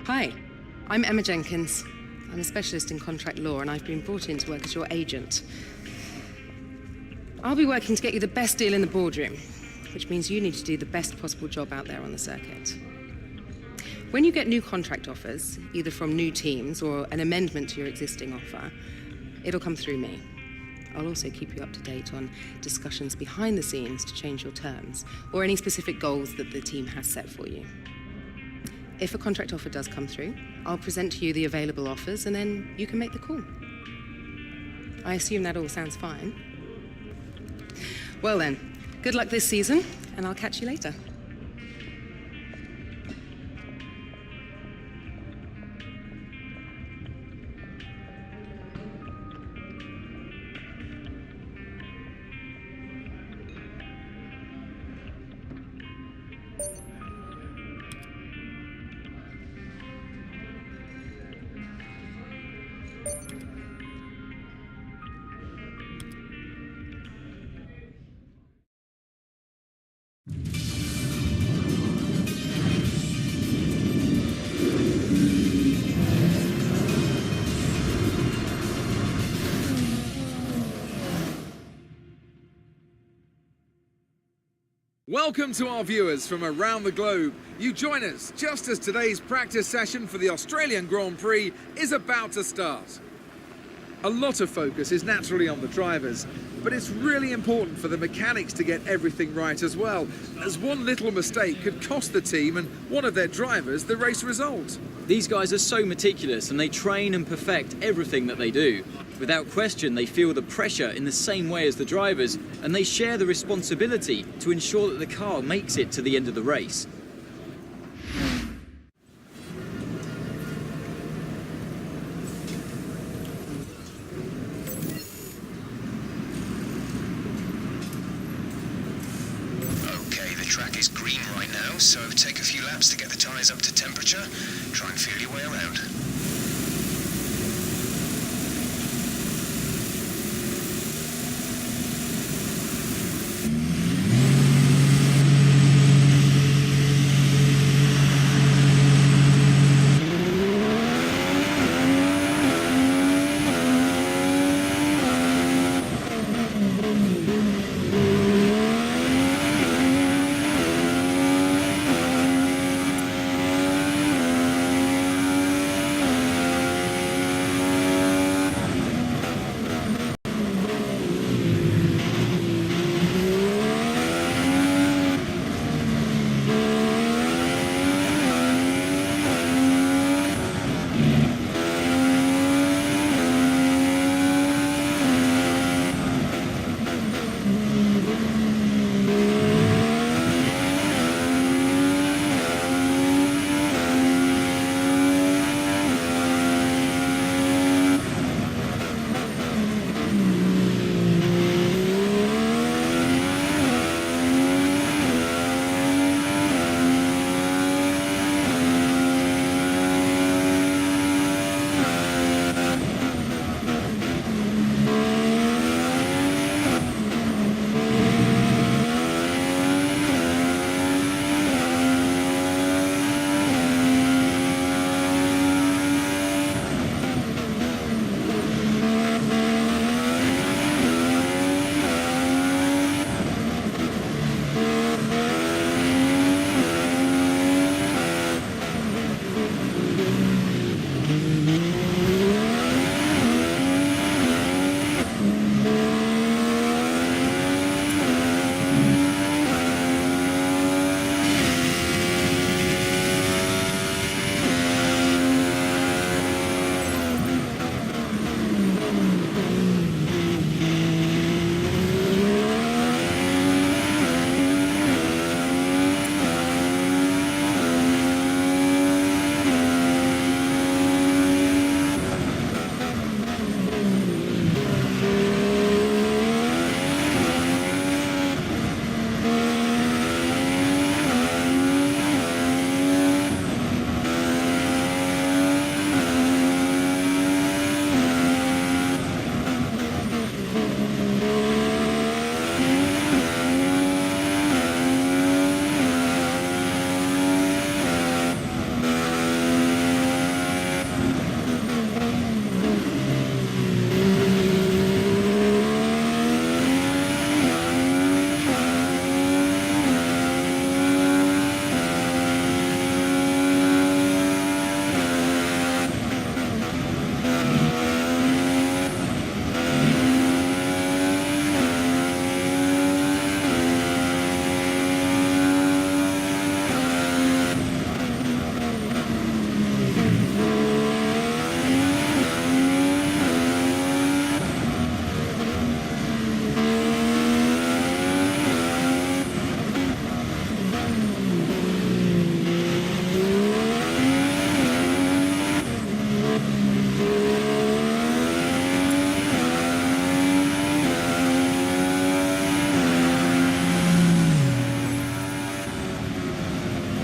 Hi, I'm Emma Jenkins. I'm a specialist in contract law and I've been brought in to work as your agent. I'll be working to get you the best deal in the boardroom, which means you need to do the best possible job out there on the circuit. When you get new contract offers, either from new teams or an amendment to your existing offer, it'll come through me. I'll also keep you up to date on discussions behind the scenes to change your terms or any specific goals that the team has set for you. If a contract offer does come through, I'll present to you the available offers and then you can make the call. I assume that all sounds fine. Well then, good luck this season and I'll catch you later. Welcome to our viewers from around the globe. You join us just as today's practice session for the Australian Grand Prix is about to start. A lot of focus is naturally on the drivers, but it's really important for the mechanics to get everything right as well, as one little mistake could cost the team and one of their drivers the race result. These guys are so meticulous and they train and perfect everything that they do. Without question, they feel the pressure in the same way as the drivers, and they share the responsibility to ensure that the car makes it to the end of the race. Okay, the track is green right now, so take a few laps to get the tyres up to temperature. Try and feel your way around.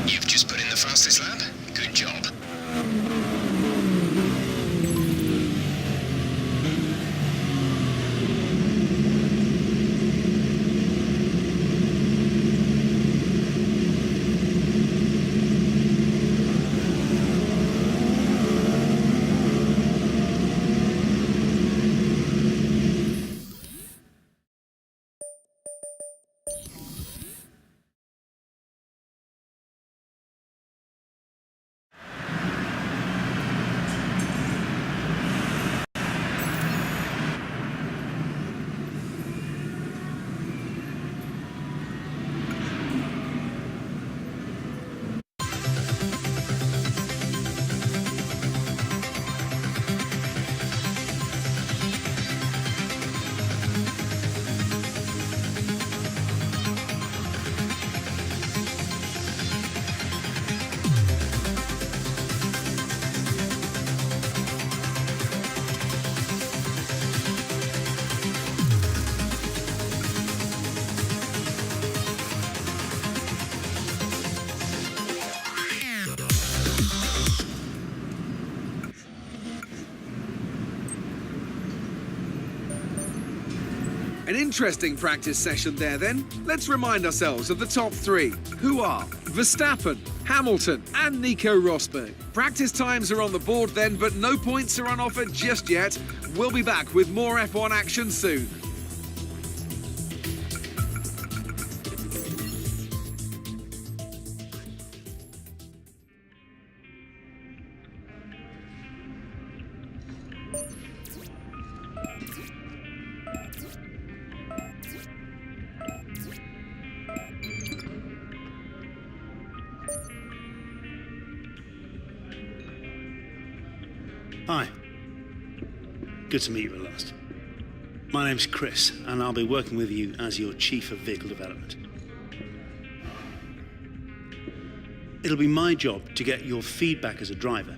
You've just put in the fastest lap. Good job. An interesting practice session there then. Let's remind ourselves of the top three, who are Verstappen, Hamilton and Nico Rosberg. Practice times are on the board then, but no points are on offer just yet. We'll be back with more F1 action soon. Hi. Good to meet you at last. My name's Chris, and I'll be working with you as your Chief of Vehicle Development. It'll be my job to get your feedback as a driver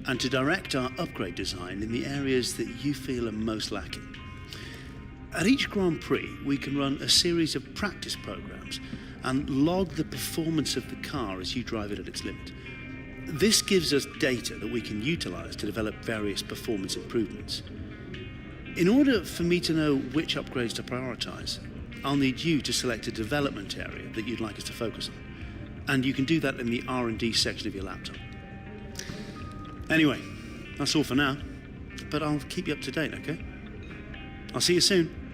and to direct our upgrade design in the areas that you feel are most lacking. At each Grand Prix, we can run a series of practice programs and log the performance of the car as you drive it at its limit. This gives us data that we can utilize to develop various performance improvements. In order for me to know which upgrades to prioritize, I'll need you to select a development area that you'd like us to focus on. And you can do that in the R&D section of your laptop. Anyway, that's all for now, but I'll keep you up to date, okay? I'll see you soon.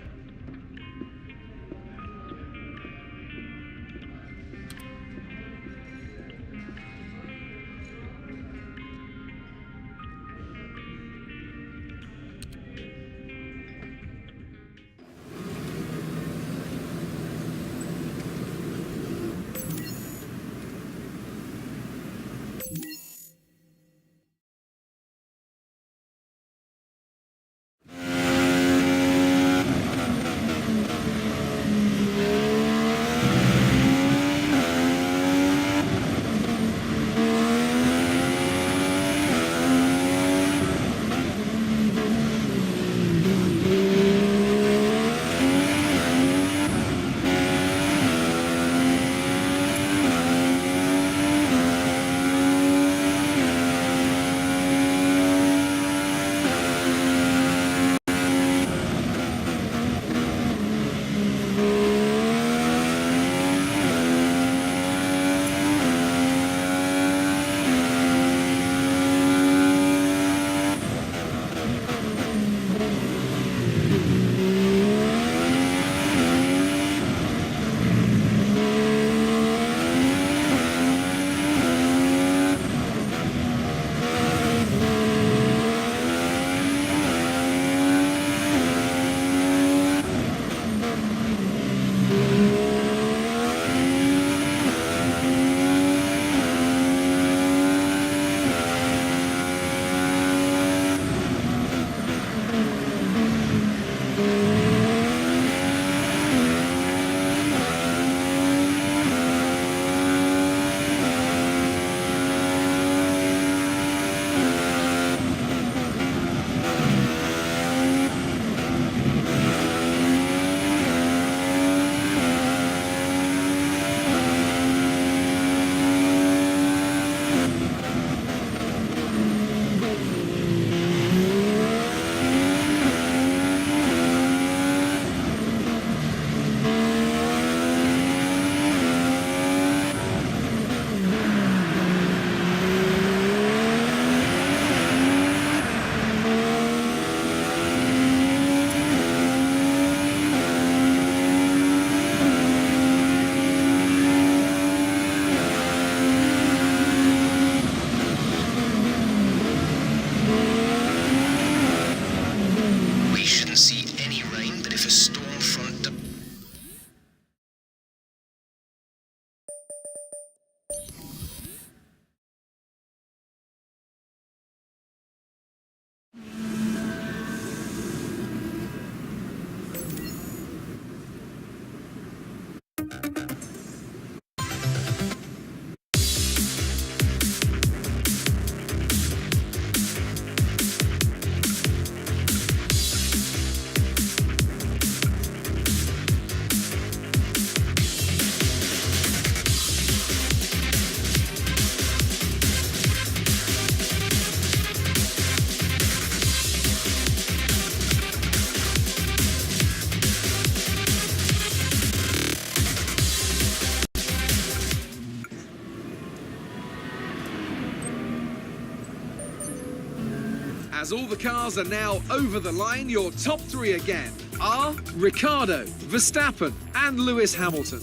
As all the cars are now over the line, your top three again are Ricciardo, Verstappen and Lewis Hamilton.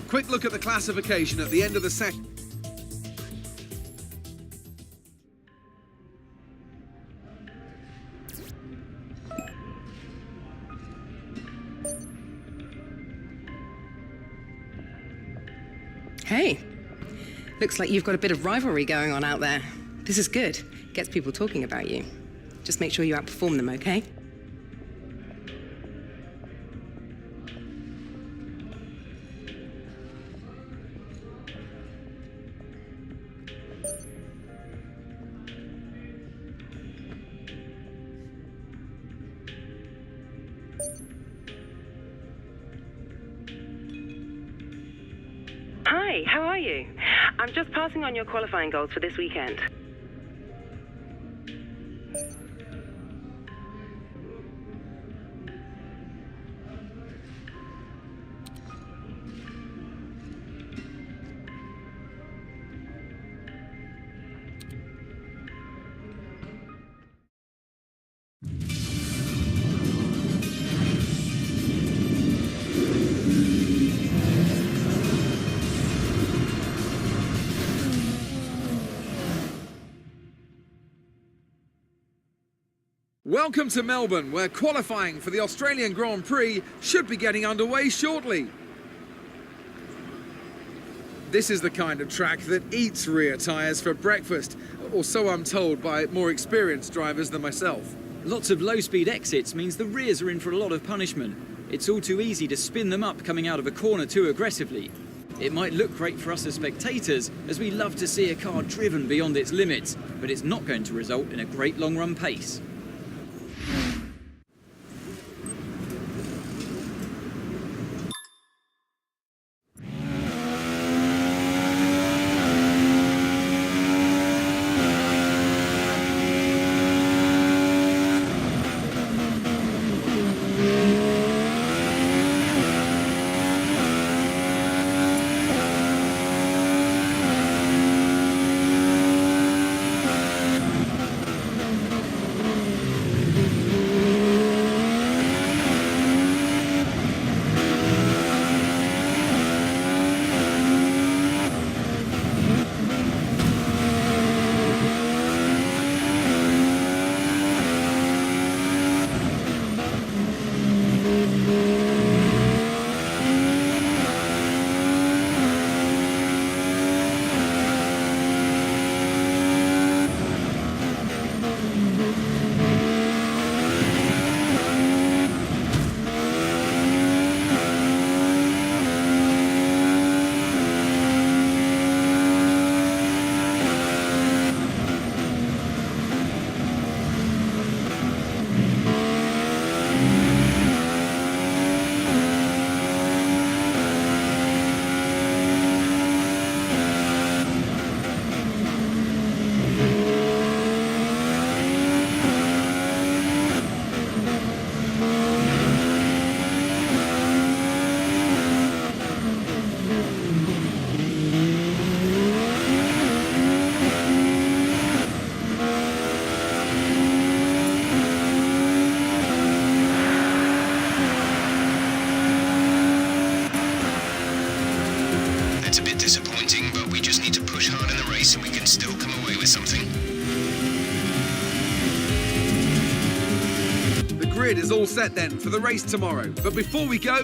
Quick look at the classification at the end of the session. Hey, looks like you've got a bit of rivalry going on out there. This is good. Gets people talking about you. Just make sure you outperform them, okay? Hi, how are you? I'm just passing on your qualifying goals for this weekend. Welcome to Melbourne, where qualifying for the Australian Grand Prix should be getting underway shortly. This is the kind of track that eats rear tyres for breakfast, or so I'm told by more experienced drivers than myself. Lots of low-speed exits means the rears are in for a lot of punishment. It's all too easy to spin them up coming out of a corner too aggressively. It might look great for us as spectators, as we love to see a car driven beyond its limits, but it's not going to result in a great long-run pace. And we can still come away with something. The grid is all set then for the race tomorrow, but before we go...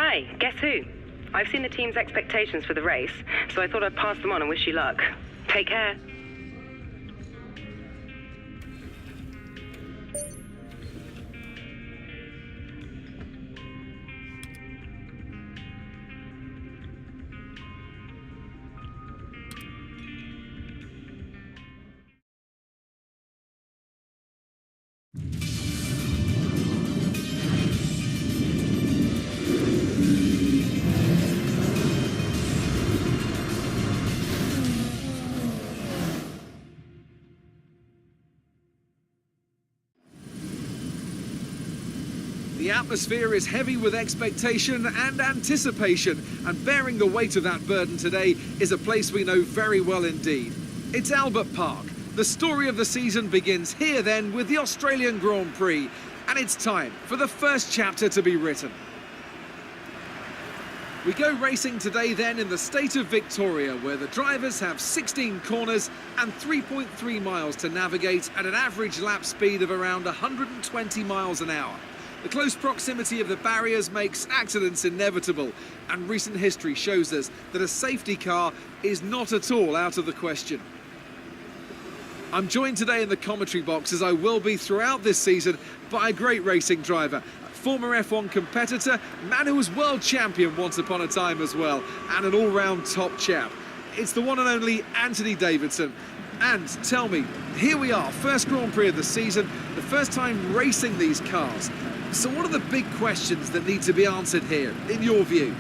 Hi, guess who? I've seen the team's expectations for the race, so I thought I'd pass them on and wish you luck. Take care. The atmosphere is heavy with expectation and anticipation, and bearing the weight of that burden today is a place we know very well indeed. It's Albert Park. The story of the season begins here then with the Australian Grand Prix, and it's time for the first chapter to be written. We go racing today then in the state of Victoria, where the drivers have 16 corners and 3.3 miles to navigate at an average lap speed of around 120 miles an hour. The close proximity of the barriers makes accidents inevitable, and recent history shows us that a safety car is not at all out of the question. I'm joined today in the commentary box, as I will be throughout this season, by a great racing driver, former F1 competitor, man who was world champion once upon a time as well, and an all-round top chap. It's the one and only Anthony Davidson. And tell me, here we are, first Grand Prix of the season, the first time racing these cars. So what are the big questions that need to be answered here, in your view?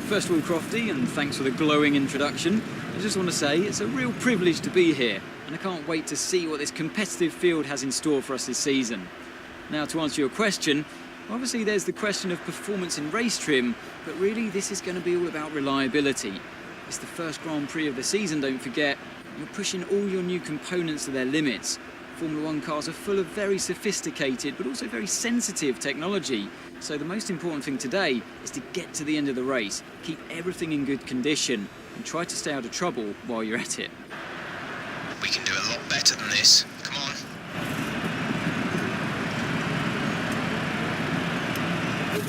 First of all, Crofty, and thanks for the glowing introduction. I just want to say it's a real privilege to be here, and I can't wait to see what this competitive field has in store for us this season. Now, to answer your question, obviously there's the question of performance in race trim, but really this is going to be all about reliability. It's the first Grand Prix of the season, don't forget. You're pushing all your new components to their limits. Formula One cars are full of very sophisticated but also very sensitive technology. So the most important thing today is to get to the end of the race, keep everything in good condition and try to stay out of trouble while you're at it. We can do a lot better than this. Come on.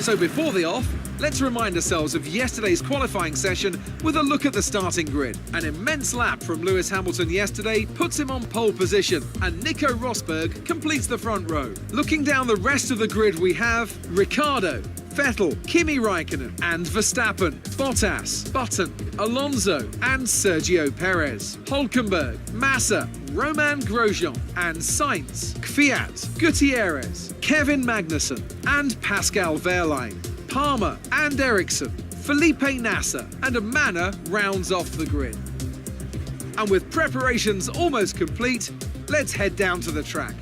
So before the off, let's remind ourselves of yesterday's qualifying session with a look at the starting grid. An immense lap from Lewis Hamilton yesterday puts him on pole position, and Nico Rosberg completes the front row. Looking down the rest of the grid, we have Ricciardo, Vettel, Kimi Raikkonen and Verstappen, Bottas, Button, Alonso and Sergio Perez, Hülkenberg, Massa, Romain Grosjean and Sainz, Kvyat, Gutierrez, Kevin Magnussen and Pascal Wehrlein, Palmer and Ericsson, Felipe Nasser and Amana rounds off the grid. And with preparations almost complete, let's head down to the track.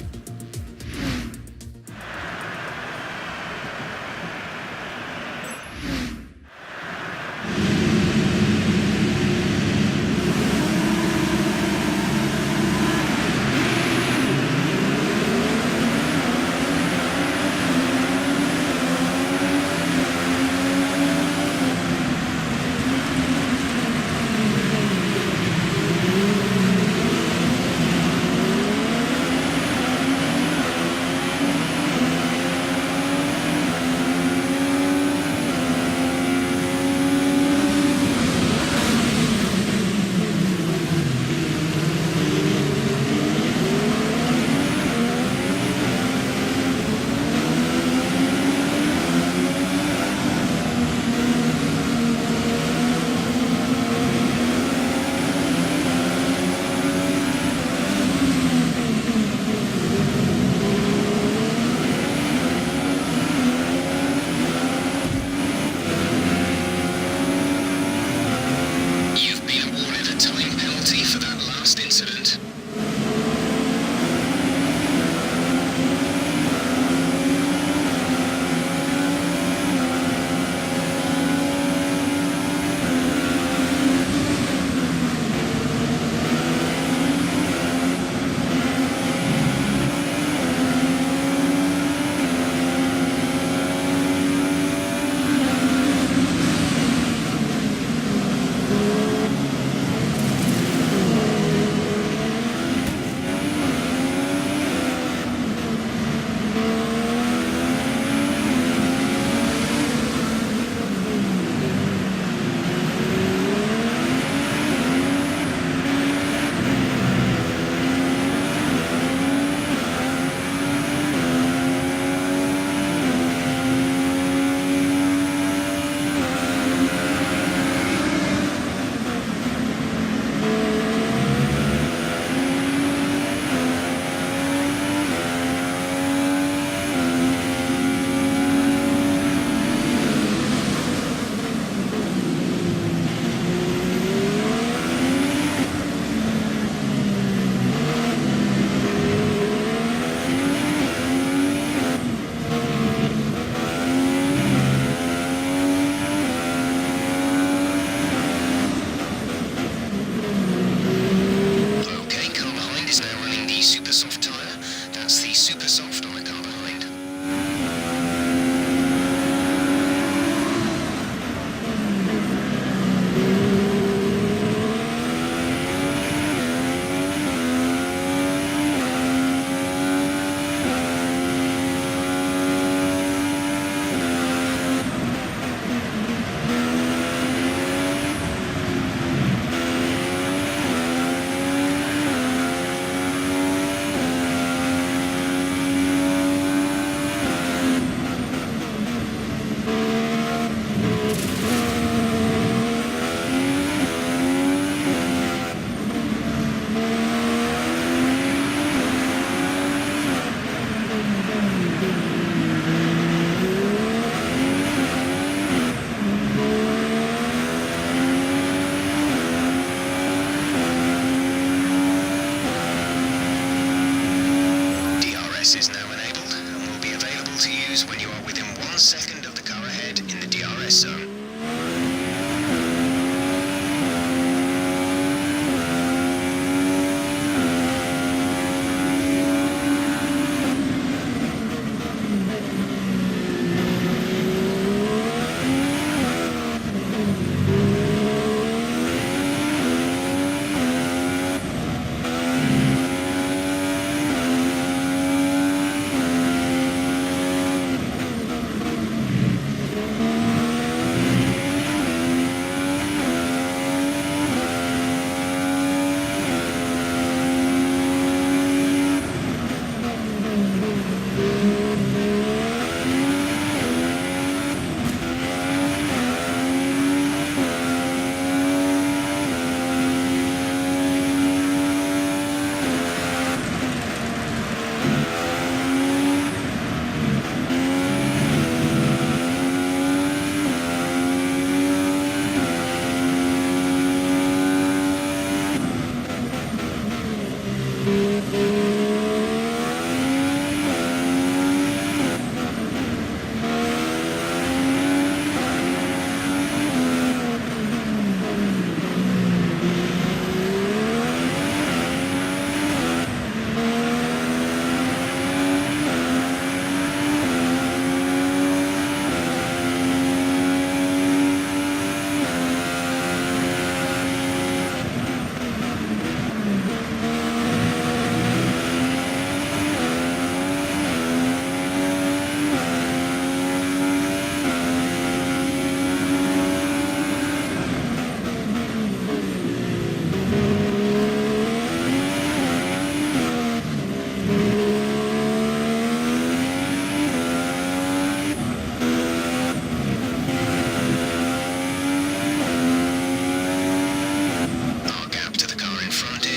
DRS is now enabled and will be available to use when you are within 1 second of the car ahead in the DRS zone.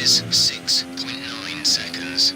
is 6.9 seconds.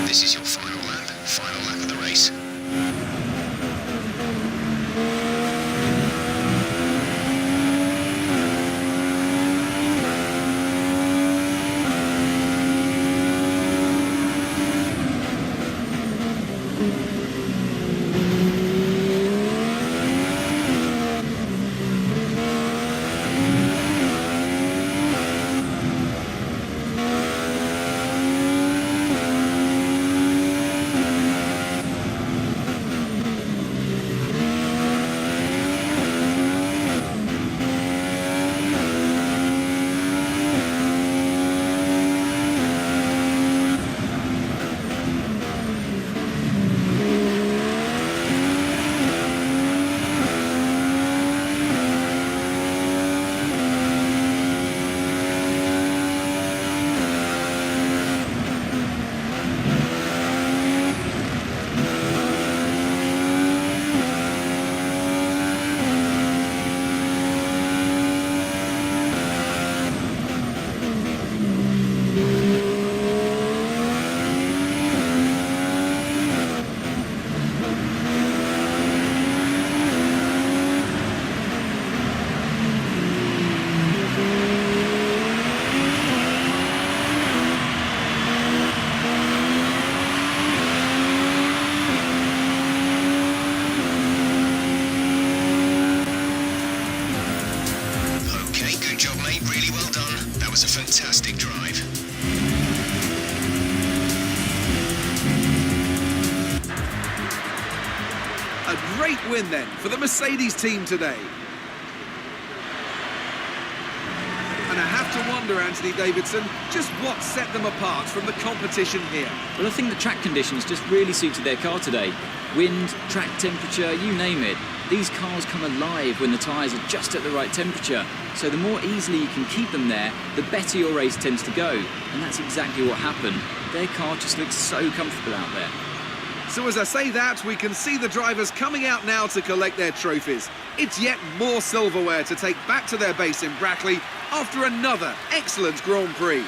This is your final lap of the race. Good job, mate. Really well done. That was a fantastic drive. A great win then for the Mercedes team today. And I have to wonder, Anthony Davidson, just what set them apart from the competition here. Well, I think the track conditions just really suited their car today. Wind, track temperature, you name it. These cars come alive when the tyres are just at the right temperature. So the more easily you can keep them there, the better your race tends to go. And that's exactly what happened. Their car just looks so comfortable out there. So as I say that, we can see the drivers coming out now to collect their trophies. It's yet more silverware to take back to their base in Brackley after another excellent Grand Prix.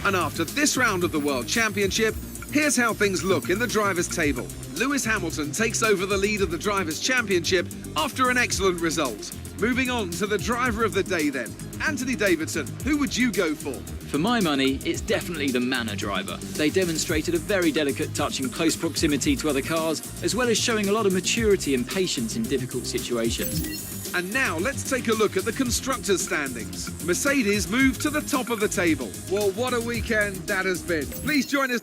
And after this round of the World Championship, here's how things look in the drivers' table. Lewis Hamilton takes over the lead of the Drivers' Championship after an excellent result. Moving on to the driver of the day then. Anthony Davidson, who would you go for? For my money, it's definitely the Manor driver. They demonstrated a very delicate touch in close proximity to other cars, as well as showing a lot of maturity and patience in difficult situations. And now let's take a look at the constructors' standings. Mercedes moved to the top of the table. Well, what a weekend that has been. Please join us.